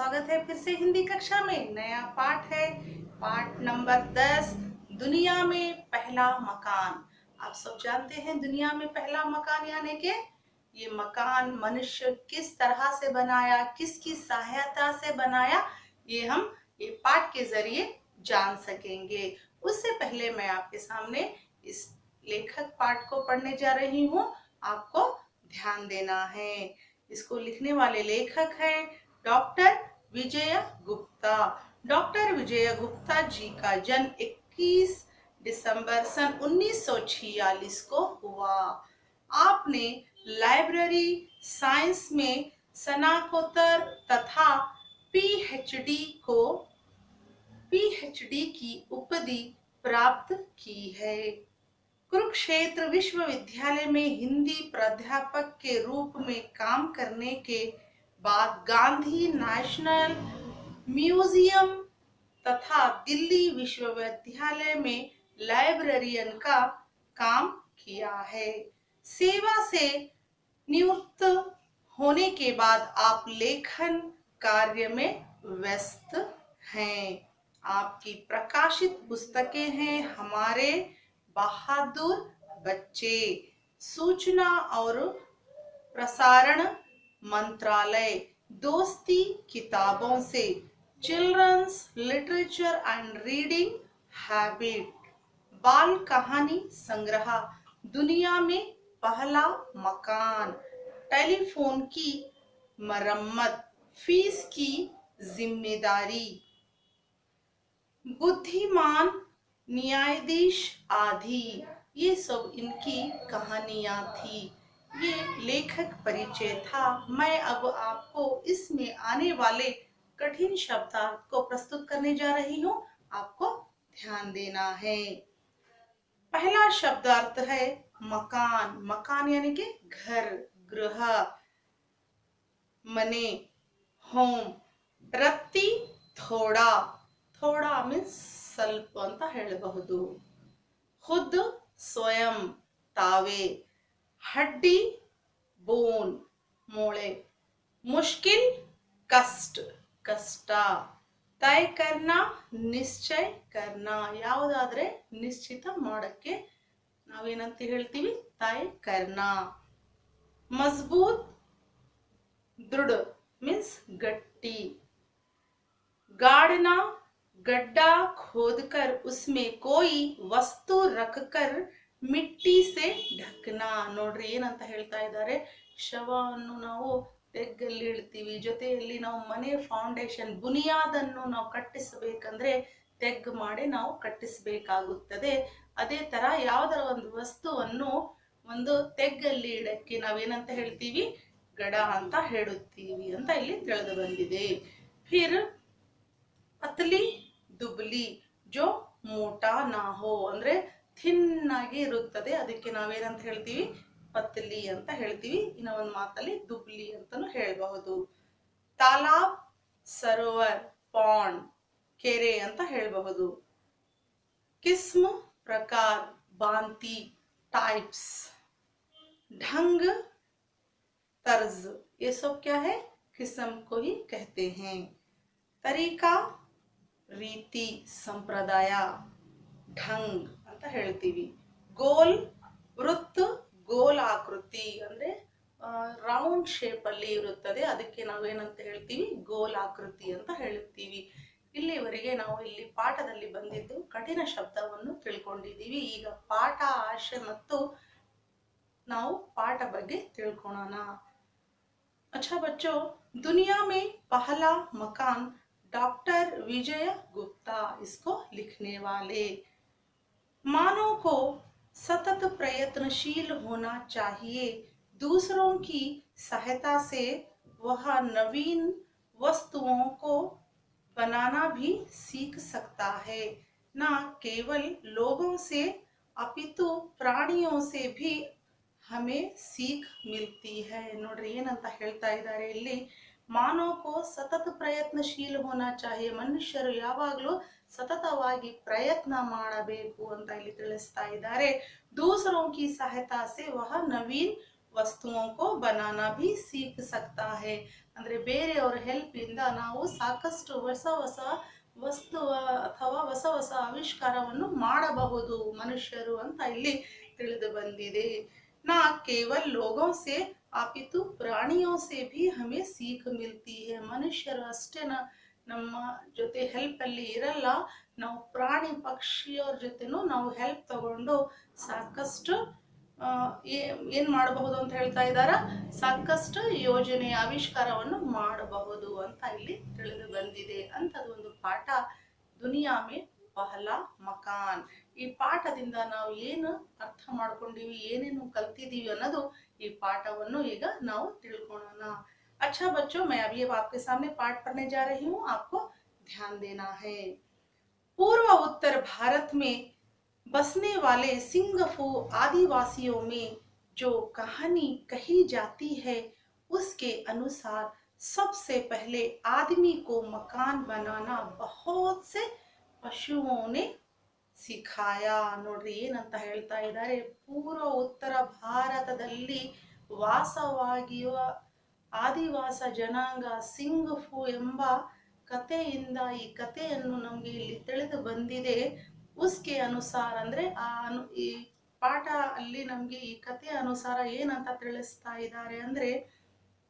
स्वागत है फिर से हिंदी कक्षा में। नया पाठ है, पाठ नंबर 10, दुनिया में पहला मकान। आप सब जानते हैं दुनिया में पहला मकान यानी कि ये मकान मनुष्य किस तरह से बनाया, किसकी सहायता से बनाया, ये हम ये पाठ के जरिए जान सकेंगे। उससे पहले मैं आपके सामने इस लेखक पाठ को पढ़ने जा रही हूँ। आपको ध्यान देना है। इसको लिखने वाले लेखक हैं डॉक्टर विजय गुप्ता। डॉक्टर विजय गुप्ता जी का जन्म 21 दिसंबर सन 1946 को हुआ। आपने लाइब्रेरी साइंस में स्नातकोत्तर तथा पीएचडी की उपाधि प्राप्त की है। कुरुक्षेत्र विश्वविद्यालय में हिंदी प्राध्यापक के रूप में काम करने के बाद गांधी नेशनल म्यूजियम तथा दिल्ली विश्वविद्यालय में लाइब्रेरियन का काम किया है। सेवा से निवृत्त होने के बाद आप लेखन कार्य में व्यस्त हैं। आपकी प्रकाशित पुस्तकें हैं हमारे बहादुर बच्चे, सूचना और प्रसारण मंत्रालय, दोस्ती किताबों से, children's literature and reading habit, बाल कहानी संग्रह, दुनिया में पहला मकान, टेलीफोन की मरम्मत, फीस की जिम्मेदारी, बुद्धिमान न्यायाधीश आदि। ये सब इनकी कहानियां थी। ये लेखक परिचय था। मैं अब आपको इसमें आने वाले कठिन शब्दार्थ को प्रस्तुत करने जा रही हूँ। आपको ध्यान देना है। पहला शब्दार्थ है मकान। मकान यानी कि घर, गृह, मने, होम। रत्ती थोड़ा, थोड़ा मीन्स ಸ್ವಲ್ಪ ಅಂತ ಹೇಳಬಹುದು. खुद स्वयं तावे, हड्डी बोन मोळे, मुश्किल कष्ट कष्ट, तय करना निश्चय करना, ಯಾವುದಾದ್ರೆ ನಿಶ್ಚಿತ ಮಾಡಕ್ಕೆ ನಾವೇನಂತ ಹೇಳ್ತೀವಿ, तय करना. मजबूत दृढ़ मीन्स गट्टी. गाड़ना गड्ढा खोदकर उसमें कोई वस्तु रखकर ಮಿಟ್ಟಿ से ढकना. ನೋಡ್ರಿ ಏನಂತ ಹೇಳ್ತಾ ಇದ್ದಾರೆ, ಶವವನ್ನು ನಾವು ತೆಗ್ಗಲ್ಲಿ ಇಡ್ತೀವಿ, ಜೊತೆಯಲ್ಲಿ ನಾವು ಮನೆ ಫೌಂಡೇಶನ್ ಬುನಿಯಾದನ್ನು ನಾವು ಕಟ್ಟಿಸಬೇಕಂದ್ರೆ ತೆಗ್ಗು ಮಾಡಿ ನಾವು ಕಟ್ಟಿಸಬೇಕಾಗುತ್ತದೆ. ಅದೇ ತರ ಯಾವುದರ ಒಂದು ವಸ್ತುವನ್ನು ಒಂದು ತೆಗ್ಗಲ್ಲಿ ಇಡಕ್ಕೆ ನಾವೇನಂತ ಹೇಳ್ತೀವಿ, ಗಡ ಅಂತ ಹೇಳುತ್ತೀವಿ ಅಂತ ಇಲ್ಲಿ ತಿಳಿದು ಬಂದಿದೆ. ಫಿರ್ ಪತಲಿ ದುಬ್ಲಿ ಜೋ ಮೋಟಾ ನಾ ಹೋ, ಅಂದ್ರೆ ಥಿನ್ ಆಗಿ ಇರುತ್ತದೆ, ಅದಕ್ಕೆ ನಾವೇನಂತ ಹೇಳ್ತೀವಿ, ಪತಲಿ ಅಂತ ಹೇಳ್ತೀವಿ. ಇನ್ನ ಒಂದು ಮಾತಲ್ಲಿ ದುಬ್ಲಿ ಅಂತಾನು ಹೇಳಬಹುದು. ತಾಲಾಬ್ ಸರೋವರ್ ಪಾಂಡ್ ಕೆರೆ ಅಂತ ಹೇಳಬಹುದು. किस्म प्रकार भांति टाइप्स. ढंग तर्ज, ये सब क्या है, किस्म को ही कहते हैं. तरीका रीति संप्रदाय, ढंग ಅಂತ ಹೇಳ್ತೀವಿ. ಗೋಲ್ ವೃತ್ತ, ಗೋಲ್ ಆಕೃತಿ ಅಂದ್ರೆ ರೌಂಡ್ ಶೇಪ್ ಅಲ್ಲಿ ಇರುತ್ತದೆ, ಅದಕ್ಕೆ ನಾವೇನಂತ ಹೇಳ್ತೀವಿ, ಗೋಲ್ ಆಕೃತಿ ಅಂತ ಹೇಳ್ತೀವಿ. ಇಲ್ಲಿವರೆಗೆ ನಾವು ಇಲ್ಲಿ ಪಾಠದಲ್ಲಿ ಬಂದಿದ್ದು ಕಠಿಣ ಶಬ್ದವನ್ನು ತಿಳ್ಕೊಂಡಿದ್ದೀವಿ. ಈಗ ಪಾಠ ಆಶಯ ಮತ್ತು ನಾವು ಪಾಠ ಬಗ್ಗೆ ತಿಳ್ಕೊಳ್ಳೋಣ. अच्छा बच्चों, दुनिया में पहला मकान डॉक्टर विजय गुप्ता, इसको लिखने वाले. मानव को सतत प्रयत्नशील होना चाहिए. दूसरों की सहायता से वह नवीन वस्तुओं को बनाना भी सीख सकता है. न केवल लोगों से अपितु प्राणियों से भी हमें सीख मिलती है. ನೋಡ್ರಿ ಏನಂತ ಹೇಳ್ತಾ ಇದ್ದಾರೆ ಇಲ್ಲಿ, ಮಾನವಕೋ ಸತತ ಪ್ರಯತ್ನಶೀಲ ಹೋನಾ ಚಾಹಿಯೆ, ಮನುಷ್ಯರು ಯಾವಾಗಲೂ ಸತತವಾಗಿ ಪ್ರಯತ್ನ ಮಾಡಬೇಕು ಅಂತ ಇಲ್ಲಿ ತಿಳಿಸ್ತಾ ಇದ್ದಾರೆ. ದೂಸರೋं की सहायता से वह नवीन ವಸ್ತುओं को बनाना भी सीख सकता है. ಅಂದ್ರೆ ಬೇರೆಯವರ ಹೆಲ್ಪ್ ಇಂದ ನಾವು ಸಾಕಷ್ಟು ಹೊಸ ಹೊಸ ವಸ್ತು ಅಥವಾ ಹೊಸ ಹೊಸ ಆವಿಷ್ಕಾರವನ್ನು ಮಾಡಬಹುದು ಮನುಷ್ಯರು ಅಂತ ಇಲ್ಲಿ ತಿಳಿದು ಬಂದಿದೆ. ನಾ ಕೇವಲ ಲೋಗೋ ಸೆ ಅಪಿತು ಪ್ರಾಣಿಯೋ ಸೆ भी हमें सीख मिलती है. ಮನುಷ್ಯರು ಅಷ್ಟೇ ನಮ್ಮ ಜೊತೆ ಹೆಲ್ಪ್ ಅಲ್ಲಿ ಇರಲ್ಲ, ನಾವು ಪ್ರಾಣಿ ಪಕ್ಷಿಯವ್ರ ಜೊತೆನೂ ನಾವು ಹೆಲ್ಪ್ ತಗೊಂಡು ಸಾಕಷ್ಟು ಏನ್ ಮಾಡಬಹುದು ಅಂತ ಹೇಳ್ತಾ ಇದ್ದಾರ, ಸಾಕಷ್ಟು ಯೋಜನೆ ಆವಿಷ್ಕಾರವನ್ನು ಮಾಡಬಹುದು ಅಂತ ಇಲ್ಲಿ ತಿಳಿದು ಬಂದಿದೆ ಅಂತದ್ದು ಒಂದು ಪಾಠ. ದುನಿಯಾ ಮೇ ಪಹಲಾ ಮಕಾನ್. ಈ ಪಾಠದಿಂದ ನಾವು ಏನು ಅರ್ಥ ಮಾಡ್ಕೊಂಡಿವಿ, ಏನೇನು ಕಲ್ತಿದೀವಿ ಅನ್ನೋದು ಈ ಪಾಠವನ್ನು ಈಗ ನಾವು ತಿಳ್ಕೊಳ್ಳೋಣ. अच्छा बच्चों, मैं अभी अब आपके सामने पाठ पढ़ने जा रही हूँ, आपको ध्यान देना है. पूर्व उत्तर भारत में बसने वाले सिंगफू आदिवासियों में जो कहानी कही जाती है उसके अनुसार सबसे पहले आदमी को मकान बनाना बहुत से पशुओं ने ಸಿಖಾಯಾ. ನೋಡ್ರಿ ಏನಂತ ಹೇಳ್ತಾ ಇದ್ದಾರೆ, ಪೂರ್ವ ಉತ್ತರ ಭಾರತದಲ್ಲಿ ವಾಸವಾಗಿರುವ ಆದಿವಾಸ ಜನಾಂಗ ಸಿಂಗಫು ಎಂಬ ಕಥೆಯಿಂದ ಈ ಕಥೆಯನ್ನು ನಮ್ಗೆ ಇಲ್ಲಿ ತಿಳಿದು ಬಂದಿದೆ. ಉಸ್ಕೆ ಅನುಸಾರ ಅಂದ್ರೆ ಈ ಪಾಠ ಅಲ್ಲಿ ನಮ್ಗೆ ಈ ಕಥೆಯ ಅನುಸಾರ ಏನಂತ ತಿಳಿಸ್ತಾ ಇದ್ದಾರೆ ಅಂದ್ರೆ,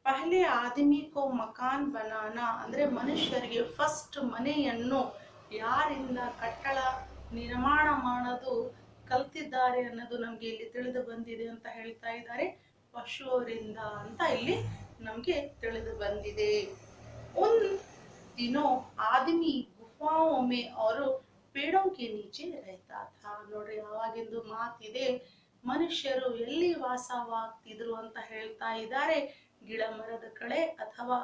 ಪಹಲೆ ಆದಮಿ ಕೋ ಮಕಾನ್ ಬನಾನ ಅಂದ್ರೆ ಮನುಷ್ಯರಿಗೆ ಫಸ್ಟ್ ಮನೆಯನ್ನು ಯಾರಿಂದ ಕಟ್ಟಡ ನಿರ್ಮಾಣ ಮಾಡೋದು ಕಲ್ತಿದ್ದಾರೆ ಅನ್ನೋದು ನಮ್ಗೆ ಇಲ್ಲಿ ತಿಳಿದು ಬಂದಿದೆ ಅಂತ ಹೇಳ್ತಾ ಇದ್ದಾರೆ. ಪಶುವರಿಂದ ಅಂತ ಇಲ್ಲಿ ನಮ್ಗೆ ತಿಳಿದು ಬಂದಿದೆ. उन दिनों आदमी गुफाओं में और पेड़ों के नीचे रहता था. ನೋಡ್ರಿ ಅವಾಗಿಂದು ಮಾತಿದೆ, ಮನುಷ್ಯರು ಎಲ್ಲಿ ವಾಸವಾಗ್ತಿದ್ರು ಅಂತ ಹೇಳ್ತಾ ಇದ್ದಾರೆ, ಗಿಡ ಮರದ ಕಡೆ ಅಥವಾ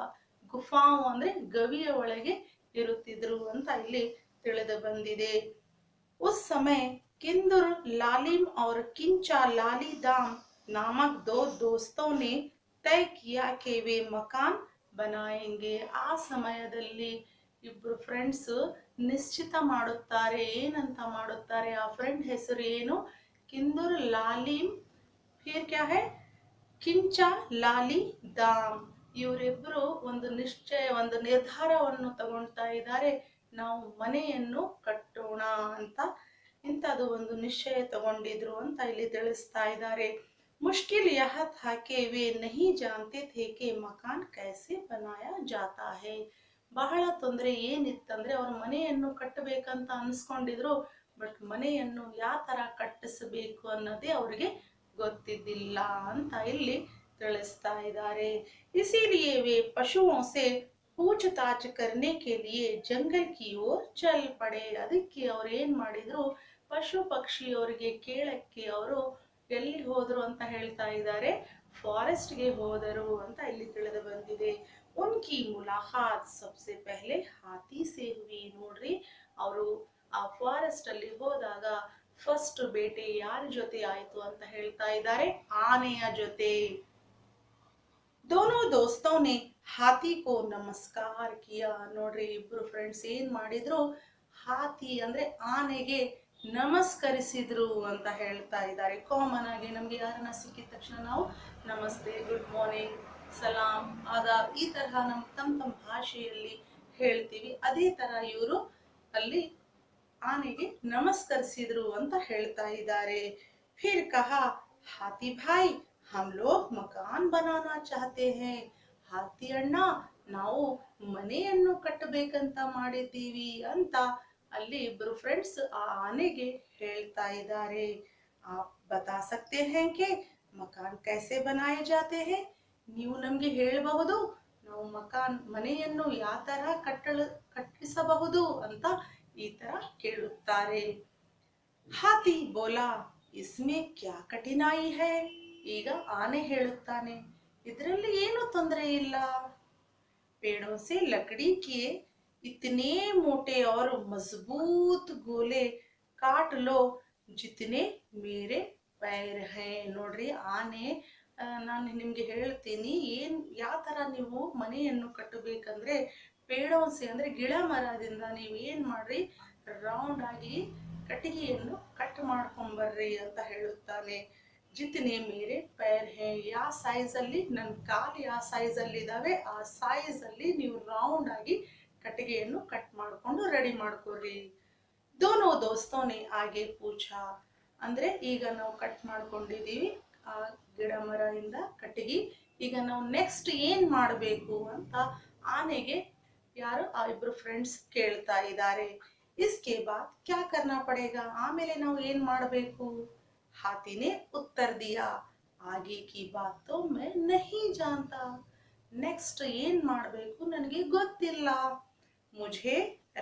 ಗುಫಾವು ಅಂದ್ರೆ ಗವಿಯ ಒಳಗೆ ಇರುತ್ತಿದ್ರು ಅಂತ ಇಲ್ಲಿ ತಿಳಿದು ಬಂದಿದೆ. उस समय किंदुर लालिम और किंचा लाली दाम नामक दो दोस्तों ने तय किया कि वे मकान बनाएंगे. ಆ ಸಮಯದಲ್ಲಿ ಇಬ್ರು ಫ್ರೆಂಡ್ಸ್ ನಿಶ್ಚಿತ ಮಾಡುತ್ತಾರೆ. ಏನಂತ ಮಾಡುತ್ತಾರೆ, ಆ ಫ್ರೆಂಡ್ ಹೆಸರು ಏನು, ಕಿಂದುರ್ ಲಾಲಿಮ್, ಫಿರ್ ಕ್ಯಾ ಹೈ ಕಿಂಚಾ ಲಾಲಿ ದಾಮ್. ಇವರಿಬ್ರು ಒಂದು ನಿರ್ಧಾರವನ್ನು ತಗೊಳ್ತಾ ಇದ್ದಾರೆ, ನಾವು ಮನೆಯನ್ನು ಕಟ್ಟೋಣ ಅಂತ. ಇಂಥದ್ದು ಒಂದು ನಿಶ್ಚಯ ತಗೊಂಡಿದ್ರು ಅಂತ ಇಲ್ಲಿ ತಿಳಿಸ್ತಾ ಇದ್ದಾರೆ. मुश्किल यह था कि वे नहीं जानते थे कि मकान कैसे बनाया जाता है. ಬಹಳ ತೊಂದರೆ ಏನಿತ್ತಂದ್ರೆ, ಅವ್ರ ಮನೆಯನ್ನು ಕಟ್ಟಬೇಕಂತ ಅನ್ಸ್ಕೊಂಡಿದ್ರು, ಬಟ್ ಮನೆಯನ್ನು ಯಾವ ತರ ಕಟ್ಟಿಸಬೇಕು ಅನ್ನೋದೇ ಅವ್ರಿಗೆ ಗೊತ್ತಿದ್ದಿಲ್ಲ ಅಂತ ಇಲ್ಲಿ ತಿಳಿಸ್ತಾ ಇದ್ದಾರೆ. इसीलिए वे पशुओं से पूछताछ करने के लिए जंगल की ओर चल पड़े. ಅದಕ್ಕೆ ಅವ್ರು ಏನ್ ಮಾಡಿದ್ರು, ಪಶು ಪಕ್ಷಿಯವರಿಗೆ ಕೇಳಕ್ಕೆ ಅವರು ಎಲ್ಲಿ ಹೋದ್ರು ಅಂತ ಹೇಳ್ತಾ ಇದ್ದಾರೆ, ಫಾರೆಸ್ಟ್ಗೆ ಹೋದರು ಅಂತ ಇಲ್ಲಿ ತಿಳಿದು ಬಂದಿದೆ. ಉನ್ಕಿ ಮುಲಾಖಾತ್ ಸಬ್ಸೆ ಪೆಹ್ಲೆ ಹಾತಿ ಸೇ ಹುಯಿ. ನೋಡ್ರಿ, ಅವರು ಆ ಫಾರೆಸ್ಟ್ ಅಲ್ಲಿ ಹೋದಾಗ ಫಸ್ಟ್ ಬೇಟೆ ಯಾರ ಜೊತೆ ಆಯ್ತು ಅಂತ ಹೇಳ್ತಾ ಇದ್ದಾರೆ, ಆನೆಯ ಜೊತೆ. दोनों दोस्तों ने हाथी को नमस्कार किया. ನೋಡ್ರಿ, ಇಬ್ರು ಫ್ರೆಂಡ್ಸ್ ಏನ್ ಮಾಡಿದ್ರು, ಹಾತಿ ಅಂದ್ರೆ ಆನೆಗೆ ನಮಸ್ಕರಿಸಿದ್ರು ಅಂತ ಹೇಳ್ತಾ ಇದ್ದಾರೆ. ಕಾಮನ್ ಆಗಿ ನಮ್ಗೆ ಯಾರನ್ನ ಸಿಕ್ಕಿದ ತಕ್ಷಣ ನಾವು ನಮಸ್ತೆ, ಗುಡ್ ಮಾರ್ನಿಂಗ್, ಸಲಾಂ, ಆದಾಬ್ ಈ ತರಹ ತಮ್ಮ ಭಾಷೆಯಲ್ಲಿ ಹೇಳ್ತೀವಿ. ಅದೇ ತರ ಇವರು ಅಲ್ಲಿ ಆನೆಗೆ ನಮಸ್ಕರಿಸಿದ್ರು ಅಂತ ಹೇಳ್ತಾ ಇದ್ದಾರೆ. ಫಿರ್ ಕಹಾ ಹಾತಿ ಭಾಯ್ ಹಮ್ ಲೋಗ್ ಮಕಾನ್ ಬನಾನಾ ಚಾಹತೆ ಹೈ. ಹಾತಿ ಅಣ್ಣ, ನಾವು ಮನೆಯನ್ನು ಕಟ್ಟಬೇಕಂತ ಮಾಡಿದ್ದೀವಿ ಅಂತ ಅಲ್ಲಿ ಇಬ್ರು ಫ್ರೆಂಡ್ಸ್ ಆ ಆನೆಗೆ ಹೇಳ್ತಾ ಇದ್ದಾರೆ. ಆಪ್ ಬತಾ ಸಕ್ತೆ ಹೈ ಕೆ ಮಕಾನ್ ಕೈಸೆ ಬನಾಯೆ ಜಾತೆ ಹೈ. ನೀವು ನಮ್ಗೆ ಹೇಳಬಹುದು ನಾವು ಮನೆಯನ್ನು ಯಾವ ತರ ಕಟ್ಟಿಸಬಹುದು ಅಂತ ಈ ತರ ಕೇಳುತ್ತಾರೆ. ಹಾತಿ ಬೋಲಾ ಇಸ್ಮೆ ಕ್ಯಾ ಕಠಿನಾಯಿ ಹೈ. ಈಗ ಆನೆ ಹೇಳುತ್ತಾನೆ, ಇದರಲ್ಲಿ ಏನು ತೊಂದರೆ ಇಲ್ಲ. पेड़ों से लकड़ी के इतने मोटे और मजबूत गोले काट लो जितने मेरे पैर हैं. ನೋಡ್ರಿ, ಆನೆ ನಾನು ನಿಮ್ಗೆ ಹೇಳ್ತೀನಿ ಯಾವ ತರ ನೀವು ಮನೆಯನ್ನು ಕಟ್ಟಬೇಕಂದ್ರೆ, ಪೇಡೋನ್ಸೆ ಅಂದ್ರೆ ಗಿಡ ಮರದಿಂದ ನೀವು ಏನ್ ಮಾಡ್ರಿ, ರೌಂಡ್ ಆಗಿ ಕಟ್ಟಿಗೆಯನ್ನು ಕಟ್ ಮಾಡ್ಕೊಂಬರ್ರಿ ಅಂತ ಹೇಳುತ್ತಾನೆ. ಜಿತನೆ ಮೇರೆ ಪೈರ್ ಹೇ, ಯಾವ ಸೈಜಲ್ಲಿ ನನ್ನ ಕಾಲು ಯಾವ ಸೈಜಲ್ಲಿ ಇದ್ದಾವೆ ಆ ಸೈಜಲ್ಲಿ ನೀವು ರೌಂಡ್ ಆಗಿ ಕಟ್ಟಿಗೆಯನ್ನು ಕಟ್ ಮಾಡಿಕೊಂಡು ರೆಡಿ ಮಾಡ್ಕೊಳ್ರಿ. ದೋನೋ ದೋಸ್ತೋನೆ ಆಗೆ ಪೂಛ, ಅಂದರೆ ಈಗ ನಾವು ಕಟ್ ಮಾಡ್ಕೊಂಡಿದ್ದೀವಿ ಆ ಗಿಡ ಮರ ಇಂದ ಕಟ್ಟಿಗೆ. ಈಗ ನಾವು ನೆಕ್ಸ್ಟ್ ಏನು ಮಾಡಬೇಕು ಅಂತ ಆನೆಗೆ ಯಾರು ಆ ಇಬ್ಬರು ಫ್ರೆಂಡ್ಸ್ ಕೇಳ್ತಾ ಇದ್ದಾರೆ. ಇಸ್ಕೆ ಬಾದ್ ಕ್ಯಾ ಕರ್ನಾ ಪಡೇಗಾ, ಆಮೇಲೆ ನಾವು ಏನು ಮಾಡಬೇಕು? हाथी ने उत्तर दिया, आगे की बात तो मैं नहीं जानता, ನೆಕ್ಸ್ಟ್ ಏನ್ ಮಾಡಬೇಕು ನನಗೆ ಗೊತ್ತಿಲ್ಲ. ಮುझे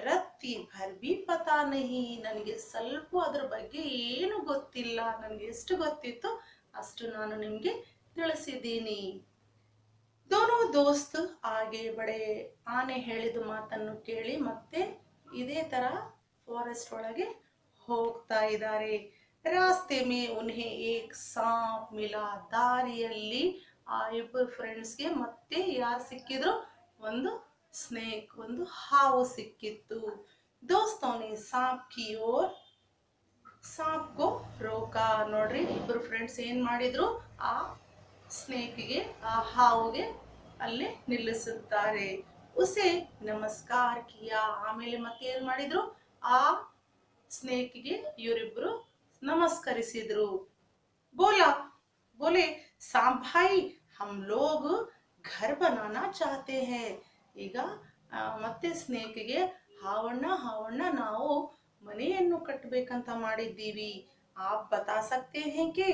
ರತ್ತಿ ಭರ್ ಭಿ ಪತಾ ನಹಿ, ನನಗೆ ಸ್ವಲ್ಪ ಅದ್ರ ಬಗ್ಗೆ ಏನು ಗೊತ್ತಿಲ್ಲ, ನನಗೆ ಎಷ್ಟು ಗೊತ್ತಿತ್ತು ಅಷ್ಟು ನಾನು ನಿಮಗೆ ತಿಳಿಸಿದ್ದೀನಿ. ದೋನೋ ದೋಸ್ತ್ ಆಗೆ ಬಡೆ, ಆನೆ ಹೇಳಿದ ಮಾತನ್ನು ಕೇಳಿ ಮತ್ತೆ ಇದೇ ತರ ಫಾರೆಸ್ಟ್ ಒಳಗೆ ಹೋಗ್ತಾ ಇದ್ದಾರೆ. ರಾಸ್ತೆ ಮೇ ಉನ್ಹೆ ಏಕ್ ಸಾಂಪ್ ಮಿಲಾ, ದಾರಿಯಲ್ಲಿ ಆ ಇಬ್ಬರು ಫ್ರೆಂಡ್ಸ್ಗೆ ಮತ್ತೆ ಯಾರು ಸಿಕ್ಕಿದ್ರು? ಒಂದು ಸ್ನೇಕ್, ಒಂದು ಹಾವು ಸಿಕ್ಕಿತ್ತು. ದೋಸ್ತೋನೆ ಸಾಂಪ್ ಕಿ ಓರ್ ಸಾಂಪ್ ಕೋ ರೋಕಾ, ನೋಡ್ರಿ ಇಬ್ಬರು ಫ್ರೆಂಡ್ಸ್ ಏನ್ ಮಾಡಿದ್ರು? ಆ ಸ್ನೇಕ್ಗೆ, ಆ ಹಾವುಗೆ ಅಲ್ಲೇ ನಿಲ್ಲಿಸುತ್ತಾರೆ. ಉಸೆ ನಮಸ್ಕಾರ ಕಿಯಾ, ಆಮೇಲೆ ಮತ್ತೆ ಏನ್ ಮಾಡಿದ್ರು? ಆ ಸ್ನೇಕ್ಗೆ ಇವರಿಬ್ರು ನಮಸ್ಕರಿಸಿದ್ರು. ಬೋಲಾ बोले सांप भाई हम लोग घर बनाना चाहते हैं, ಈಗ ಮತ್ತೆ ಸ್ನೇಕ್ಗೆ ಹಾವಣ್ಣ ನಾವು ಮನೆಯನ್ನು ಕಟ್ಟಬೇಕಂತ ಮಾಡಿದ್ದೀವಿ. आप बता सकते हैं कि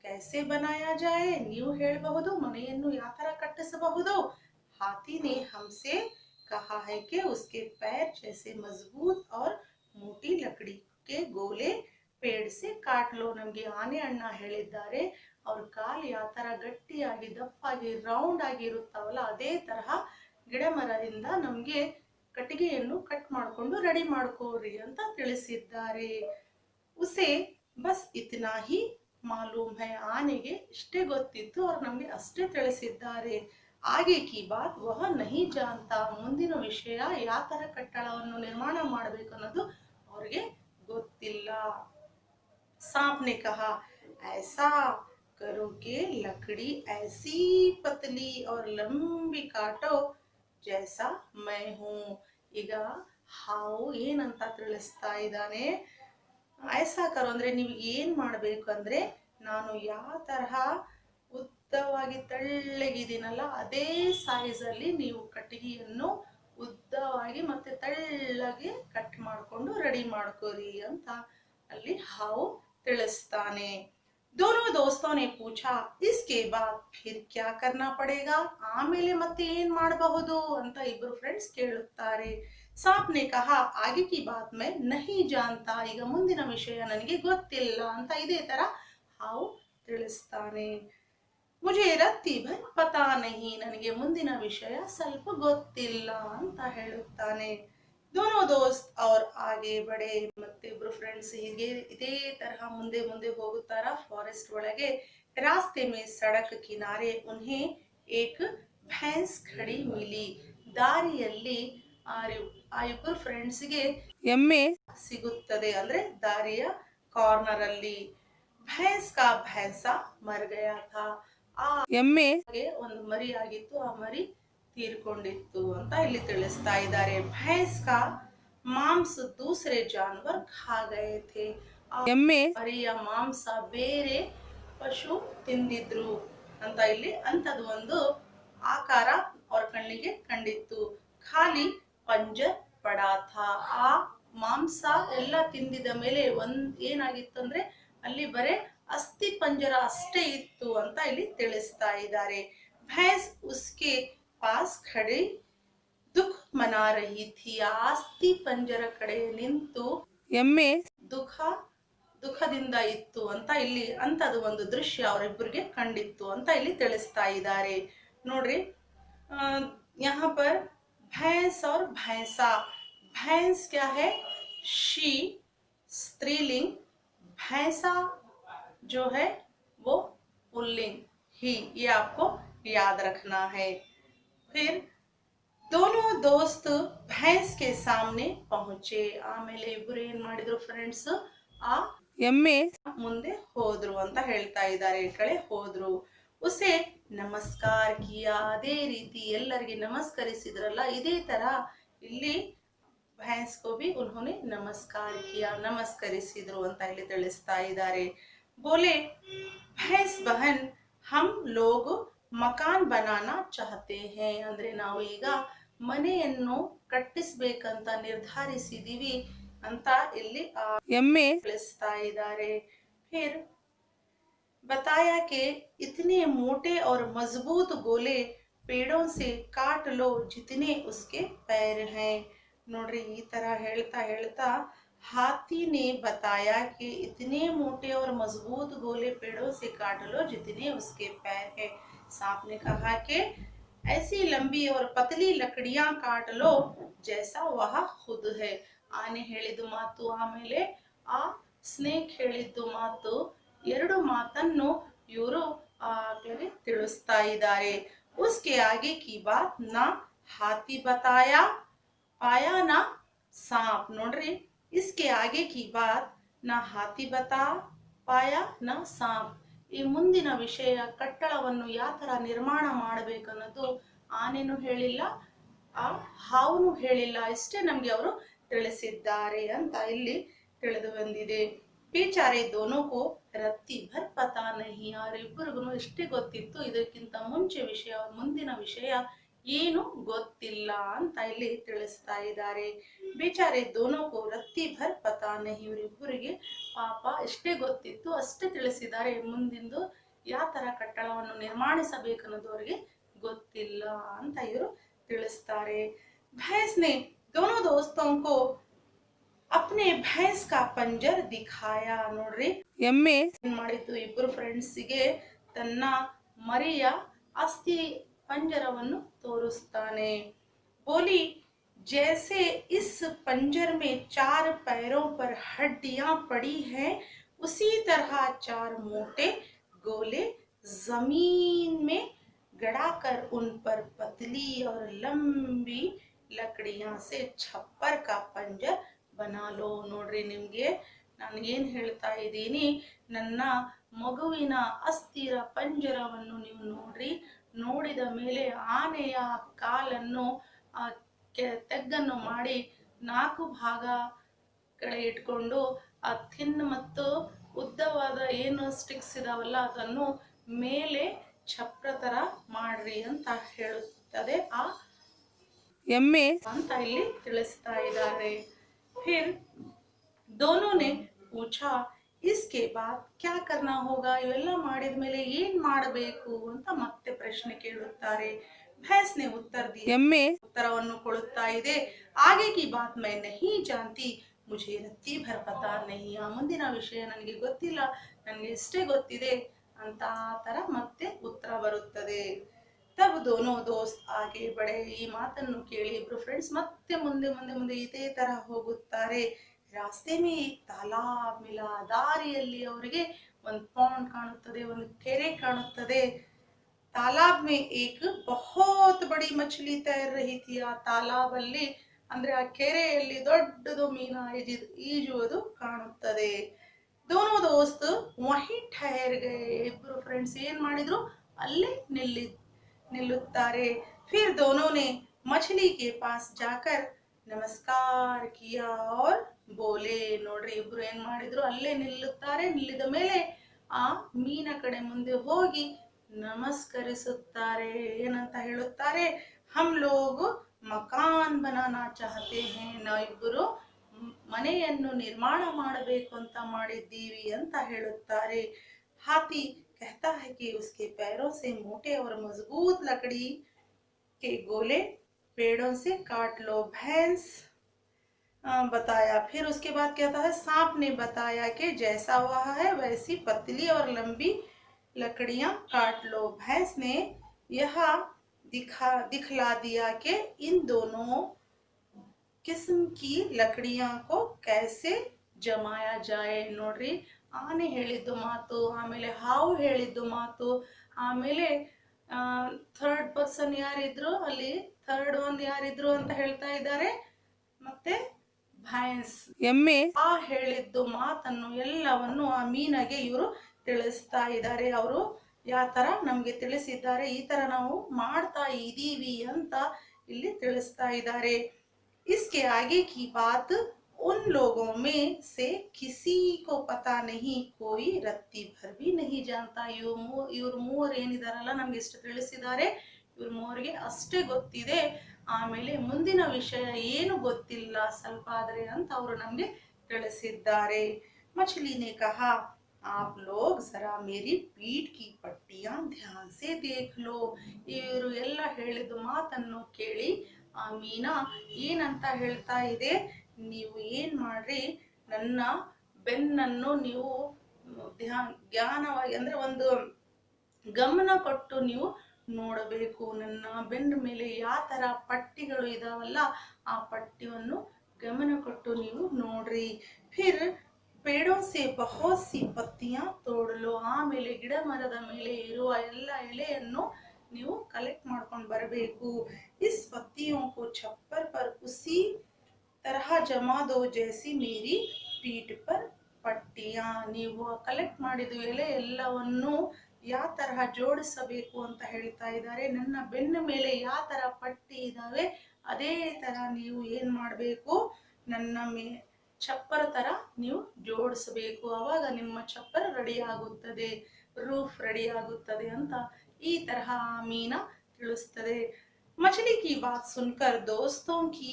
कैसे बनाया जाए, ನೀವು ಹೇಳಬಹುದು ಮನೆಯನ್ನು ಯಾವ ತರ ಕಟ್ಟಿಸಬಹುದು? हाथी ने हमसे कहा है कि उसके पैर जैसे मजबूत और मोटी लकड़ी के गोले ಪೇಡ್ ಸೆ ಕಾಟ್ಲೋ, ನಮಗೆ ಆನೆ ಅಣ್ಣ ಹೇಳಿದ್ದಾರೆ ಅವ್ರ ಕಾಲು ಯಾವ ತರ ಗಟ್ಟಿಯಾಗಿ ದಪ್ಪಾಗಿ ರೌಂಡ್ ಆಗಿ ಇರುತ್ತಾವಲ್ಲ ಅದೇ ತರಹ ಗಿಡ ಮರದಿಂದ ನಮ್ಗೆ ಕಟ್ಟಿಗೆಯನ್ನು ಕಟ್ ಮಾಡ್ಕೊಂಡು ರೆಡಿ ಮಾಡ್ಕೋರಿ ಅಂತ ತಿಳಿಸಿದ್ದಾರೆ. ಉಸೆ ಬಸ್ ಇತ್ನಾ ಹಿ ಮಾಲೂಮ್ ಹೈ, ಆನೆಗೆ ಇಷ್ಟೇ ಗೊತ್ತಿತ್ತು, ಅವ್ರು ನಮ್ಗೆ ಅಷ್ಟೇ ತಿಳಿಸಿದ್ದಾರೆ. ಆಗೆ ಕಿ ಬಾತ್ ವಹ ನಹಿ ಜಾನ್ತಾ, ಮುಂದಿನ ವಿಷಯ ಯಾವ ತರ ಕಟ್ಟಡವನ್ನು ನಿರ್ಮಾಣ ಮಾಡಬೇಕು ಅನ್ನೋದು ಅವ್ರಿಗೆ ಗೊತ್ತಿಲ್ಲ. सांप ने कहा ऐसा करो कि लकड़ी ऐसी पतली और लंबी काटो जैसा मैं हूँ. ಈಗ ಹಾವು ಏನಂತ ತಿಳಿಸ್ತಾ ಇದ್ದಾನೆ? ಐಸಾ ಕರೋ ಅಂದ್ರೆ ನೀವು ಏನ್ ಮಾಡ್ಬೇಕು ಅಂದ್ರೆ, ನಾನು ಯಾವ ತರಹ ಉದ್ದವಾಗಿ ತೆಳ್ಳಗಿದ್ದೀನಲ್ಲ ಅದೇ ಸೈಜ್ ಅಲ್ಲಿ ನೀವು ಕಟ್ಟಿಗೆಯನ್ನು ಉದ್ದವಾಗಿ ಮತ್ತೆ ತೆಳ್ಳಗೆ ಕಟ್ ಮಾಡ್ಕೊಂಡು ರೆಡಿ ಮಾಡ್ಕೋರಿ ಅಂತ ಅಲ್ಲಿ ಹಾವು ತಿಳಿಸ್ತಾನೆ. दोनों दोस्तों ने पूछा इसके बाद फिर क्या करना पड़ेगा, ಆಮೇಲೆ ಮತ್ತೆ ಏನ್ ಮಾಡಬಹುದು ಅಂತ ಇಬ್ಬರು ಫ್ರೆಂಡ್ಸ್ ಕೇಳುತ್ತಾರೆ. सांप ने कहा आगे की बात मैं नहीं जानता, ಈಗ ಮುಂದಿನ ವಿಷಯ ನನಗೆ ಗೊತ್ತಿಲ್ಲ ಅಂತ ಇದೇ ತರ ಹಾವು ತಿಳಿಸ್ತಾನೆ. मुझे रत्ती भर पता नहीं, ನನಗೆ ಮುಂದಿನ ವಿಷಯ ಸ್ವಲ್ಪ ಗೊತ್ತಿಲ್ಲ ಅಂತ ಹೇಳುತ್ತಾನೆ. दोनों दोस्त और आगे बढ़े, ಮತ್ತೆ ಇಬ್ರು ಫ್ರೆಂಡ್ಸ್ ಹೀಗೆ ಇದೇ ತರಹ ಮುಂದೆ ಮುಂದೆ ಹೋಗುತ್ತಾರ ಫಾರೆಸ್ಟ್ ಒಳಗೆ. रास्ते में सड़क किनारे उन्हें एक भैंस खड़ी मिली, ದಾರಿಯಲ್ಲಿ ಆ ಇಬ್ಬರು ಫ್ರೆಂಡ್ಸ್ಗೆ ಎಮ್ಮೆ ಸಿಗುತ್ತದೆ, ಅಂದ್ರೆ ದಾರಿಯ ಕಾರ್ನರ್ ಅಲ್ಲಿ. ಭೈಂಸ್ ಕಾ ಭೈಂಸಾ ಮರ್ ಗಯಾ ಥಾ, ಆ ಎಮ್ಮೆಗೆ ಒಂದು ಮರಿ ಆಗಿತ್ತು, ಆ ಮರಿ ತೀರ್ಕೊಂಡಿತ್ತು ಅಂತ ಇಲ್ಲಿ ತಿಳಿಸ್ತಾ ಇದ್ದಾರೆ. ಭೈಂಸ್ ಕಾ ಮಾಂಸ ದೂಸರೆ ಜಾನವರ್ ಖಾ ಗಯೇ ಥೇ, ಎಮ್ಮೆ ಮರಿಯ ಮಾಂಸ ಬೇರೆ ಪಶು ತಿಂದಿದ್ರು ಅಂತ ಇಲ್ಲಿ ಅಂತದ್ದು ಒಂದು ಆಕಾರ ಅವ್ರ ಕಣ್ಣಿಗೆ ಕಂಡಿತ್ತು. ಖಾಲಿ ಪಂಜರ್ ಪಡಾ ಥಾ, ಆ ಮಾಂಸ ಎಲ್ಲ ತಿಂದಿದ ಮೇಲೆ ಏನಾಗಿತ್ತು ಅಂದ್ರೆ ಅಲ್ಲಿ ಬರೇ ಅಸ್ಥಿ ಪಂಜರ ಅಷ್ಟೇ ಇತ್ತು ಅಂತ ಇಲ್ಲಿ ತಿಳಿಸ್ತಾ ಇದ್ದಾರೆ. ಭೈಂಸ್ ಉಸ್ಕೆ ಪಾಸ್ ಖಡಿ ದುಃಖ ಮನಾ ರಹಿ ಥಿ, ಅಸ್ಥಿ ಪಂಜರ ಕಡೆ ನಿಂತು ಎಮ್ಮೆ ದುಃಖದಿಂದ ಇತ್ತು ಅಂತ ಇಲ್ಲಿ ಅಂತದು ಒಂದು ದೃಶ್ಯ ಅವರಿಬ್ಬರಿಗೆ ಕಂಡಿತ್ತು ಅಂತ ಇಲ್ಲಿ ತಿಳಿಸ್ತಾ ಇದ್ದಾರೆ. ನೋಡ್ರಿ, यहाँ पर भैंस और भैंसा, भैंस क्या है? शी स्त्रीलिंग, भैंसा जो है वो पुल्लिंग ही, ये आपको याद रखना है. फिर दोनों दोस्त भैंस के सामने पहुंचे, ಆಮೇಲೆ ಇಬ್ಬರು ಏನ್ ಮಾಡಿದ್ರು ಫ್ರೆಂಡ್ಸ್, ಆ ಎಮ್ಮೆ ಮುಂದೆ ಹೋದ್ರು ಅಂತ ಹೇಳ್ತಾ ಇದ್ದಾರೆ. ಈ ಕಡೆ ಹೋದ್ರು. ಉಸೆ ನಮಸ್ಕಾರ ಕಿಯಾ, ಅದೇ ರೀತಿ ಎಲ್ಲರಿಗೆ ನಮಸ್ಕರಿಸಿದ್ರಲ್ಲ ಇದೇ ತರ ಇಲ್ಲಿ भैंस को भी उन्होंने नमस्कार किया, ನಮಸ್ಕರಿಸಿದ್ರು ಅಂತ ಇಲ್ಲಿ ತಿಳಿಸ್ತಾ ಇದ್ದಾರೆ. बोले भैंस बहन हम लोग ಮಕಾನ್ ಬನಾನಾ ಚಾಹತೆ ಹೇ, ಅಂದ್ರೆ ನಾವು ಈಗ ಮನೆಯನ್ನು ಕಟ್ಟಿಸ್ಬೇಕಂತ ನಿರ್ಧರಿಸಿದೀವಿ ಅಂತ ಇಲ್ಲಿ ಎಮ್ಮೆ ತಿಳಿಸ್ತಾ ಇದ್ದಾರೆ. फिर बताया कि इतने मोटे और मजबूत गोले पेड़ों से काट लो जितने उसके पैर हैं. ನೋಡ್ರಿ ಈ ತರ ಹೇಳ್ತಾ ಹೇಳ್ತಾ हाथी ने बताया कि इतने मोटे और मजबूत गोले पेड़ों से काट लो जितने उसके पैर है. सांप ने कहा कि ऐसी लंबी और पतली लकड़ियां काट लो जैसा वह खुद है. ಆನೆ ಹೇಳಿದ್ದು ಮಾತು ಆಮೇಲೆ ಆ ಸ್ನೇಕ್ ಹೇಳಿದ್ದು ಮಾತು, ಎರಡು ಮಾತನ್ನು ಇವರು ಆಗ್ಲೇ ತಿಳಿಸ್ತಾ ಇದ್ದಾರೆ. उसके आगे की बात ना हाथी बताया पाया ना सांप. ನೋಡ್ರಿ इसके आगे की बात ना हाथी बता पाया ना सांप. ಈ ಮುಂದಿನ ವಿಷಯ ಕಟ್ಟಡವನ್ನು ಯಾವ ತರ ನಿರ್ಮಾಣ ಮಾಡಬೇಕನ್ನೋದು ಆನೆನೂ ಹೇಳಿಲ್ಲ, ಆ ಹಾವುನು ಹೇಳಿಲ್ಲ, ಇಷ್ಟೇ ನಮ್ಗೆ ಅವರು ತಿಳಿಸಿದ್ದಾರೆ ಅಂತ ಇಲ್ಲಿ ತಿಳಿದು ಬಂದಿದೆ. ಬೇಚಾರೆ ದೋನೋಕೋ ರತ್ತಿ ಭರ್ ಪತಾ ನಹಿ, ಅವರಿಬ್ಬರಿಗೂ ಇಷ್ಟೇ ಗೊತ್ತಿತ್ತು, ಇದಕ್ಕಿಂತ ಮುಂದಿನ ವಿಷಯ ಏನು ಗೊತ್ತಿಲ್ಲ ಅಂತ ಇಲ್ಲಿ ತಿಳಿಸ್ತಾ ಇದ್ದಾರೆ. ಬೇಚಾರೆ ದೋನೋಕೋ ರತ್ತಿ ಭರ್ ಪತಾ ನಹಿ, ಇವರಿಬ್ಬರಿಗೆ ಪಾಪ ಇಷ್ಟೇ ಗೊತ್ತಿತ್ತು, ಅಷ್ಟೇ ತಿಳಿಸಿದ್ದಾರೆ. ಮುಂದಿಂದು ಯಾವ ತರ ಕಟ್ಟಡವನ್ನು ನಿರ್ಮಾಣಿಸಬೇಕನ್ನೋದು ಅವರಿಗೆ ಗೊತ್ತಿಲ್ಲ ಅಂತ ಇವರು ತಿಳಿಸ್ತಾರೆ. ಭೈಂಸ್ ನೆ दोनों दोस्तों को अपने भैंस का पंजर दिखाया. ನೋಡ್ರಿ ಎಮ್ಮೆ ಏನ್ ಮಾಡಿತ್ತು, ಇಬ್ಬರು ಫ್ರೆಂಡ್ಸಿಗೆ ತನ್ನ ಮರಿಯ ಅಸ್ಥಿ पंजरವನ್ನು ತೋರಿಸ್ತಾನೆ. बोली जैसे इस पंजर में 4 पैरों पर हड्डियां पड़ी हैं उसी तरह 4 मोटे गोले जमीन में गड़ाकर उन पर पतली और लंबी लकड़ियां से छप्पर का पंजर बना लो. ನೋಡ್ರಿ ನಿಮ್ಗೆ ನಾನು ಏನ್ ಹೇಳ್ತಾ ಇದ್ದೀನಿ, ನನ್ನ ಮಗುವಿನ ಅಸ್ಥಿರ ಪಂಜರವನ್ನು ನೀವು ನೋಡ್ರಿ, ನೋಡಿದ ಮೇಲೆ ಆನೆಯ ಕಾಲನ್ನು ತೆಗ್ಗನ್ನು ಮಾಡಿ 4 ಭಾಗ ಕಡೆ ಇಟ್ಕೊಂಡು ಆ ಥಿನ್ ಮತ್ತು ಉದ್ದವಾದ ಏನು ಸ್ಟಿಕ್ಸ್ ಇದಾವಲ್ಲ ಅದನ್ನು ಮೇಲೆ ಛಪ್ರ ತರ ಮಾಡ್ರಿ ಅಂತ ಹೇಳುತ್ತದೆ ಆ ಎಮ್ಮೆ ಅಂತ ಇಲ್ಲಿ ತಿಳಿಸ್ತಾ ಇದ್ದಾರೆ. फिर दोनों ने पूछा इसके बाद क्या करना होगा, ಇವೆಲ್ಲ ಮಾಡಿದ ಮೇಲೆ ಏನ್ ಮಾಡಬೇಕು ಅಂತ ಮತ್ತೆ ಪ್ರಶ್ನೆ ಕೇಳುತ್ತಾರೆ. भैंस ने उत्तर दिया, ಎಮ್ಮೆ ಉತ್ತರವನ್ನು ಕೊಡುತ್ತಾ ಇದೆ. आगे की बात मैं नहीं जानती मुझे रत्ती भर पता नहीं, ಆ ಮುಂದಿನ ವಿಷಯ ನನಗೆ ಗೊತ್ತಿಲ್ಲ, ನನಗೆ ಇಷ್ಟೇ ಗೊತ್ತಿದೆ ಅಂತ ಆ ತರ ಮತ್ತೆ ಉತ್ತರ ಬರುತ್ತದೆ. तब दोनों दोस्त आगे बढ़े, ಈ ಮಾತನ್ನು ಕೇಳಿ ಇಬ್ರು ಫ್ರೆಂಡ್ಸ್ ಮತ್ತೆ ಮುಂದೆ ಮುಂದೆ ಮುಂದೆ ಇದೇ ತರ ಹೋಗುತ್ತಾರೆ. ರಾಸ್ತೆ ಮೇ ತಾಲಾಬ್ ಮಿಲಾ, ದಾರಿಯಲ್ಲಿ ಅವರಿಗೆ ಒಂದು ಪಾಂಡ್ ಕಾಣುತ್ತದೆ, ಒಂದು ಕೆರೆ ಕಾಣುತ್ತದೆ. ತಾಲಾಬ್ ಮೇ ಏಕ್ ಬಹುತ್ ಬಡಿ ಮछली ತೈರ್ ರಹಿ ಥಿ, ಆ ತಾಲಾಬ್ ಅಲ್ಲಿ ಅಂದ್ರೆ ಆ ಕೆರೆಯಲ್ಲಿ ದೊಡ್ಡದು ಮೀನ ಈಜುವುದು ಕಾಣುತ್ತದೆ. दोनों दोस्त वहीं ठहर गए, ಇಬ್ರು ಫ್ರೆಂಡ್ಸ್ ಏನ್ ಮಾಡಿದ್ರು ಅಲ್ಲೇ ನಿಲ್ಲುತ್ತಾರೆ. फिर दोनों ने मछली के पास जाकर नमस्कार किया और बोले. ನೋಡ್ರಿ ಇಬ್ರು ಏನ್ ಮಾಡಿದ್ರು ಅಲ್ಲೇ ನಿಲ್ಲುತ್ತಾರೆ, ನಿಲ್ಲಿದ ಮೇಲೆ ಆ ಮೀನ ಕಡೆ ಮುಂದೆ ಹೋಗಿ ನಮಸ್ಕರಿಸುತ್ತಾರೆ. ಏನಂತ ಹೇಳುತ್ತಾರೆ, हम लोग ಮಕಾನ್ ಬನಾನಾ ಚಾಹತೆ ಹೇ, ನಾವಿಬ್ಬರು ಮನೆಯನ್ನು ನಿರ್ಮಾಣ ಮಾಡಬೇಕು ಅಂತ ಮಾಡಿದ್ದೀವಿ ಅಂತ ಹೇಳುತ್ತಾರೆ. हाथी कहता है कि उसके पैरों से मोटे और मजबूत लकड़ी के गोले पेड़ों से काट लो. भैंस बताया. फिर उसके बाद कहता है सांप ने बताया कि जैसा वह है वैसी पतली और लंबी लकड़ियां काट लो. भैंस ने यह दिखला दिया कि इन दोनों किस्म की लकड़ियां को कैसे जमाया जाए. ನೋಡ್ರಿ ಆನೆ ಹೇಳಿದ್ದು ಮಾತು, ಆಮೇಲೆ ಹಾವು ಹೇಳಿದ್ದು ಮಾತು, ಆಮೇಲೆ ಥರ್ಡ್ ಪರ್ಸನ್ ಯಾರಿದ್ರು ಅಲ್ಲಿ, ಥರ್ಡ್ ಒಂದು ಯಾರಿದ್ರು ಅಂತ ಹೇಳ್ತಾ ಇದ್ದಾರೆ, ಮತ್ತೆ ಭೈನ್ಸ್ ಎಮ್ಮೆ ಆ ಹೇಳಿದ್ದು ಮಾತನ್ನು ಎಲ್ಲವನ್ನು ಆ ಮೀನಗೆ ಇವರು ತಿಳಿಸ್ತಾ ಇದ್ದಾರೆ. ಅವರು ಯಾವ ತರ ನಮ್ಗೆ ತಿಳಿಸಿದ್ದಾರೆ, ಈ ತರ ನಾವು ಮಾಡ್ತಾ ಇದೀವಿ ಅಂತ ಇಲ್ಲಿ ತಿಳಿಸ್ತಾ ಇದ್ದಾರೆ. इसके आगे की बात उन लोगों में से किसी को पता नहीं, कोई रत्ती भर भी नहीं जानता. ಇವ್ರು ಮೂವರು ಏನಿದಾರಲ್ಲ ನಮ್ಗೆ ಇಷ್ಟು ತಿಳಿಸಿದ್ದಾರೆ, ಇವ್ರ ಮೂವರಿಗೆ ಅಷ್ಟೇ ಗೊತ್ತಿದೆ, ಆಮೇಲೆ ಮುಂದಿನ ವಿಷಯ ಏನು ಗೊತ್ತಿಲ್ಲ ಸ್ವಲ್ಪ ಆದ್ರೆ ಅಂತ ಅವರು ನಮ್ಗೆ ತಿಳಿಸಿದ್ದಾರೆ. मछली ने कहा, आप लोग जरा मेरी पीठ की पट्टियां ध्यान से देख लो. ಇವರು ಎಲ್ಲ ಹೇಳಿದ ಮಾತನ್ನು ಕೇಳಿ ಆ ಮೀನಾ ಏನಂತ ಹೇಳ್ತಾ ಇದೆ, ನೀವು ಏನ್ ಮಾಡ್ರಿ, ನನ್ನ ಬೆನ್ನನ್ನು ನೀವು ಜ್ಞಾನವಾಗಿ ಅಂದ್ರೆ ಒಂದು ಗಮನ ಕೊಟ್ಟು ನೀವು ನೋಡಬೇಕು. ನನ್ನ ಬೆನ್ನ ಮೇಲೆ ಯಾವ ತರ ಪಟ್ಟಿಗಳು ಇದಾವಲ್ಲ ಆ ಪಟ್ಟಿಯನ್ನು ಗಮನ ಕೊಟ್ಟು ನೀವು ನೋಡ್ರಿ. ಫಿರ್ ಪೇಡೋ ಸೆ ಬಹುತ್ ಸಿ ಪತ್ತಿಯಾಂ ತೋड़ लो. ಆಮೇಲೆ ಗಿಡ ಮರದ ಮೇಲೆ ಇರುವ ಎಲ್ಲ ಎಲೆಯನ್ನು ನೀವು ಕಲೆಕ್ಟ್ ಮಾಡ್ಕೊಂಡು ಬರಬೇಕು. इस पत्तियों को छप्पर पर उसी तरह जमा दो जैसी मेरी पीठ पर ಪಟ್ಟಿಯಾ. ನೀವು ಕಲೆಕ್ಟ್ ಮಾಡಿದ ಎಲೆ ಎಲ್ಲವನ್ನು ಯಾವ ತರಹ ಜೋಡಿಸಬೇಕು ಅಂತ ಹೇಳ್ತಾ ಇದ್ದಾರೆ. ನನ್ನ ಬೆನ್ನ ಮೇಲೆ ಯಾವ ತರ ಪಟ್ಟಿ ಇದಾವೆ ಅದೇ ತರ ನೀವು ಏನ್ ಮಾಡಬೇಕು, ನನ್ನ ಚಪ್ಪರ ತರ ನೀವು ಜೋಡಿಸಬೇಕು, ಅವಾಗ ನಿಮ್ಮ ಚಪ್ಪರ ರೆಡಿ ಆಗುತ್ತದೆ, ರೂಫ್ ರೆಡಿ ಆಗುತ್ತದೆ ಅಂತ ಈ ತರಹ ಮೀನಾ ತಿಳಿಸ್ತದೆ. मछली की बात सुनकर दोस्तों की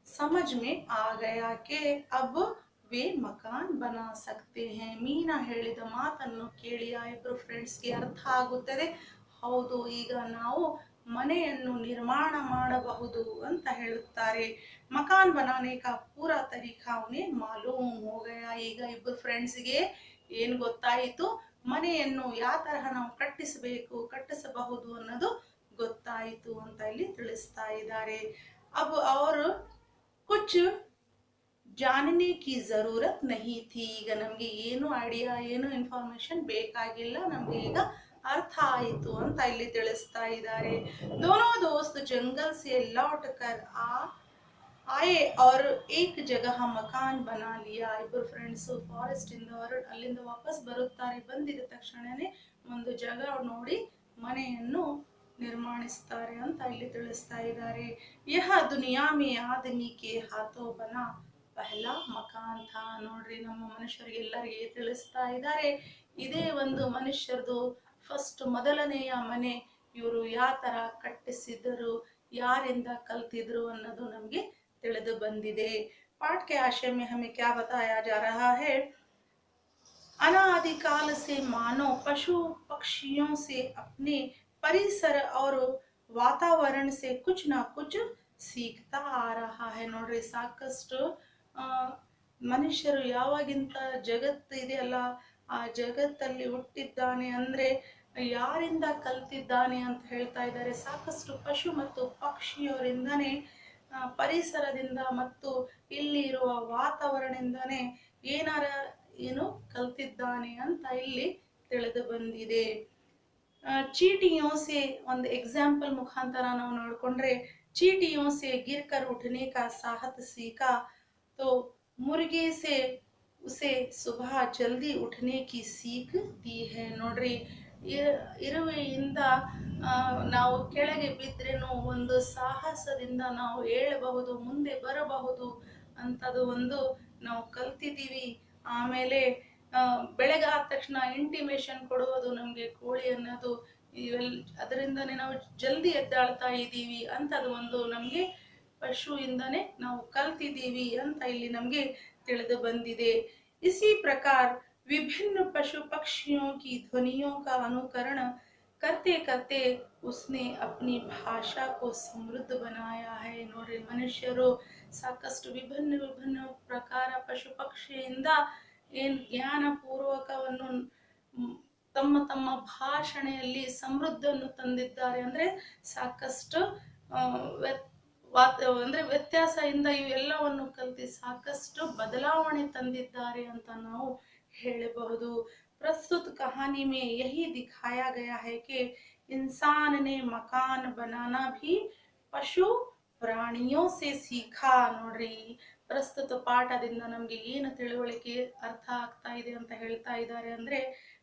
समझ में आ गया कि अब वे मकान बना सकते हैं. ಮೀನಾ ಹೇಳಿದ ಮಾತನ್ನು ಕೇಳಿ ಆ ಇಬ್ಬರು ಫ್ರೆಂಡ್ಸ್ಗೆ ಅರ್ಥ ಆಗುತ್ತದೆ, ಹೌದು ಈಗ ನಾವು ಮನೆಯನ್ನು ನಿರ್ಮಾಣ ಮಾಡಬಹುದು ಅಂತ ಹೇಳುತ್ತಾರೆ. ಮಕಾನ್ ಬನಾನೆ ಕಾ ಪೂರಾ ತರೀಖಾ ಉನ್ಹೇ ಮಾಲೂಮ್ ಹೋ ಗಯಾ. ಈಗ ಇಬ್ಬರು ಫ್ರೆಂಡ್ಸ್ಗೆ ಏನು ಗೊತ್ತಾಯಿತು, ಮನೆಯನ್ನು ಯಾವ ತರಹ ನಾವು ಕಟ್ಟಿಸಬಹುದು ಅನ್ನೋದು ಗೊತ್ತಾಯಿತು ಅಂತ ಇಲ್ಲಿ ತಿಳಿಸ್ತಾ ಇದ್ದಾರೆ. अब और कुछ जानने की जरूरत नहीं थी. ಈಗ ನಮ್ಗೆ ಏನು ಐಡಿಯಾ ಏನು ಇನ್ಫಾರ್ಮೇಶನ್ ಬೇಕಾಗಿಲ್ಲ, ನಮ್ಗೆ ಈಗ ಅರ್ಥ ಆಯಿತು ಅಂತ ಇಲ್ಲಿ ತಿಳಿಸ್ತಾ ಇದ್ದಾರೆ. दोनों दोस्त जंगल से लौट कर आए और एक जगह मकान बना लिया. ಇಬ್ಬರು ಫ್ರೆಂಡ್ಸ್ ಫಾರೆಸ್ಟ್ ಇಂದ ಅಲ್ಲಿಂದ ವಾಪಸ್ ಬರುತ್ತಾರೆ. ಬಂದಿದ ತಕ್ಷಣನೇ ಒಂದು ಜಾಗ ನೋಡಿ ಮನೆಯನ್ನು ನಿರ್ಮಾಣಿಸ್ತಾರೆ ಅಂತ ಇಲ್ಲಿ ತಿಳಿಸ್ತಾ ಇದ್ದಾರೆ. ಯಹ ದುನಿಯಾ ಮೇ ಆದಮಿ ಕೆ ಹಾಥೋ ಬನಾ ಪಹಲಾ ಮಕಾನ್ ಥಾ. ನೋಡ್ರಿ ನಮ್ಮ ಮನುಷ್ಯರಿಗೆಲ್ಲರಿಗೆ ತಿಳಿಸ್ತಾ ಇದ್ದಾರೆ, ಇದೇ ಒಂದು ಮನುಷ್ಯರದು ಫಸ್ಟ್ ಮೊದಲನೆಯ ಮನೆ. ಇವರು ಯಾವ ತರ ಕಟ್ಟಿಸಿದರು, ಯಾರಿಂದ ಕಲ್ತಿದ್ರು ಅನ್ನೋದು ನಮ್ಗೆ ತಿಳಿದು ಬಂದಿದೆ. पाठ के आशय में हमें क्या बताया जा रहा है, अनादिकाल से मानव पशु पक्षियों से अपने परिसर और वातावरण से कुछ ना कुछ सीखता आ रहा है. ನೋಡ್ರಿ ಸಾಕಷ್ಟು ಮನುಷ್ಯರು ಯಾವಾಗಿಂತ ಜಗತ್ತು ಇದೆಯಲ್ಲ ಆ ಜಗತ್ತಲ್ಲಿ ಹುಟ್ಟಿದ್ದಾನೆ ಅಂದ್ರೆ ಯಾರಿಂದ ಕಲ್ತಿದ್ದಾನೆ ಅಂತ ಹೇಳ್ತಾ ಇದ್ದಾರೆ. ಸಾಕಷ್ಟು ಪಶು ಮತ್ತು ಪಕ್ಷಿಯವರಿಂದಾನೇ ಪರಿಸರದಿಂದ ಮತ್ತು ಇಲ್ಲಿ ಇರುವ ವಾತಾವರಣದಿಂದಾನೇ ಏನು ಕಲ್ತಿದ್ದಾನೆ ಅಂತ ಇಲ್ಲಿ ತಿಳಿದು ಬಂದಿದೆ. चींटियों से ಒಂದು एग्जांपल मुखांतर ನಾವು ನೋಡಿಕೊಂಡ್ರೆ, चींटियों से गिरकर उठने का साहस सीखा तो मुर्गे से उसे सुबह जल्दी उठने की सीख दी है. ನೋಡ್ರಿ ಇರುವೆಯಿಂದ ನಾವು ಕೆಳಗೆ ಬಿದ್ರೇನು ಒಂದು ಸಾಹಸದಿಂದ ನಾವು ಏಳಬಹುದು, ಮುಂದೆ ಬರಬಹುದು ಅಂತದು ಒಂದು ನಾವು ಕಲ್ತಿದ್ದೀವಿ. ಆಮೇಲೆ ಬೆಳಗಾದ ತಕ್ಷಣ ಇಂಟಿಮೇಷನ್ ಕೊಡುವುದು ನಮ್ಗೆ ಕೋಳಿ ಅನ್ನೋದು, ಅದರಿಂದನೇ ನಾವು ಜಲ್ದಿ ಎದ್ದಾಳ್ತಾ ಇದ್ದೀವಿ ಅಂತ ಅದು ಒಂದು ನಮ್ಗೆ ಪಶುವಿಂದನೇ ನಾವು ಕಲ್ತಿದ್ದೀವಿ ಅಂತ ಇಲ್ಲಿ ನಮ್ಗೆ ತಿಳಿದು ಬಂದಿದೆ. इसी प्रकार विभिन्न पशु पक्षियों की ध्वनियों का अनुकरण करते करते उसने अपनी भाषा को समृद्ध बनाया है. ನೋಡ್ರಿ ಮನುಷ್ಯರು ಸಾಕಷ್ಟು ವಿಭಿನ್ನ ಪ್ರಕಾರ ಪಶು ಪಕ್ಷಿಯಿಂದ ಏನ್ ಜ್ಞಾನ ಪೂರ್ವಕವನ್ನು ತಮ್ಮ ತಮ್ಮ ಭಾಷಣೆಯಲ್ಲಿ ಸಮೃದ್ಧವನ್ನು ತಂದಿದ್ದಾರೆ. ಅಂದ್ರೆ ಸಾಕಷ್ಟು ಅಂದ್ರೆ ವ್ಯತ್ಯಾಸದಿಂದ ಇವೆಲ್ಲವನ್ನು ಕಲಿತು ಸಾಕಷ್ಟು ಬದಲಾವಣೆ ತಂದಿದ್ದಾರೆ ಅಂತ ನಾವು ಹೇಳಬಹುದು. प्रस्तुत कहानी में यही दिखाया गया है कि इंसान ने मकान बनाना भी पशु प्राणियों से सीखा. ನೋಡ್ರಿ ಪ್ರಸ್ತುತ ಪಾಠದಿಂದ ನಮಗೆ ಏನು ತಿಳುವಳಿಕೆ ಅರ್ಥ ಆಗ್ತಾ ಇದೆ ಅಂತ ಹೇಳ್ತಾ ಇದ್ದಾರೆ ಅಂದ್ರೆ,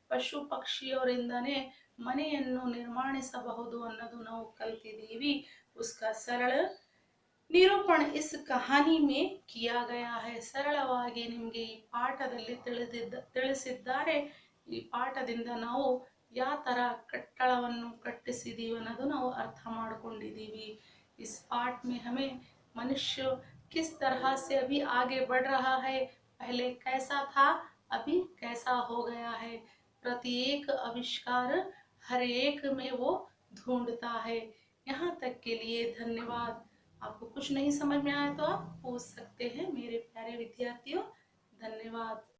ಪಶು ಪಕ್ಷಿಯವರಿಂದನೇ ಮನೆಯನ್ನು ನಿರ್ಮಾಣಿಸಬಹುದು ಅನ್ನೋದು ನಾವು ಕಲ್ತಿದ್ದೀವಿ. ಉಸ್ಕಾ ಸರಳ ನಿರೂಪಣ ಇಸ್ ಕಹಾನಿ ಮೇ ಕಿಯಾ ಗಯಾ ಹೈ. ಸರಳವಾಗಿ ನಿಮಗೆ ಈ ಪಾಠದಲ್ಲಿ ತಿಳಿಸಿದ್ದಾರೆ. ಈ ಪಾಠದಿಂದ ನಾವು ಯಾವ ತರ ಕಟ್ಟಡವನ್ನು ಕಟ್ಟಿಸಿದೀವಿ ಅನ್ನೋದು ನಾವು ಅರ್ಥ ಮಾಡ್ಕೊಂಡಿದ್ದೀವಿ. इस पाठ में हमें मनुष्य किस तरह से अभी आगे बढ़ रहा है, पहले कैसा था अभी कैसा हो गया है, प्रत्येक आविष्कार हर एक में वो ढूंढता है. यहाँ तक के लिए धन्यवाद. आपको कुछ नहीं समझ में आया तो आप पूछ सकते हैं मेरे प्यारे विद्यार्थियों. धन्यवाद.